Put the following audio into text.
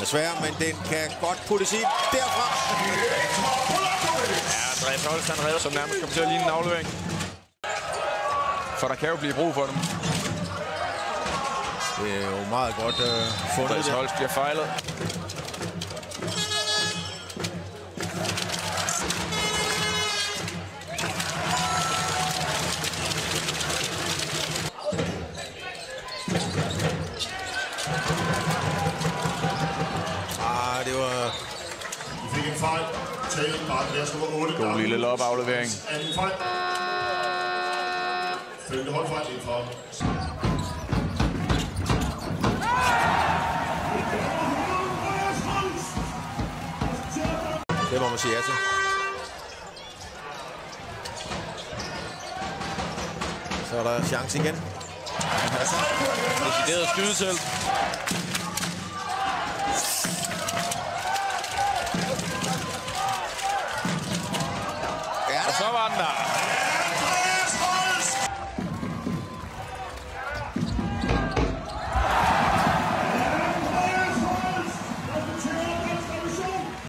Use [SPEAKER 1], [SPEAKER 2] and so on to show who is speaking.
[SPEAKER 1] desværre, men den kan godt puttes ind derfra.
[SPEAKER 2] Ja, Andreas Holst, han redder, som nærmest kommer til at ligne en aflevering. For der kan jo blive brug for dem.
[SPEAKER 1] Det er jo meget godt fundet.
[SPEAKER 2] Andreas Holst bliver fejlet.
[SPEAKER 1] Det var...
[SPEAKER 3] Vi fik en fejl. Tagen bare deres nummer 8.
[SPEAKER 2] God lille lop-aflevering.
[SPEAKER 3] Anden fejl. Følgende holdfejl ind for.
[SPEAKER 1] Det må man sige ja til. Så er der chance igen.
[SPEAKER 2] Decideret skydetelt. Og så var den der.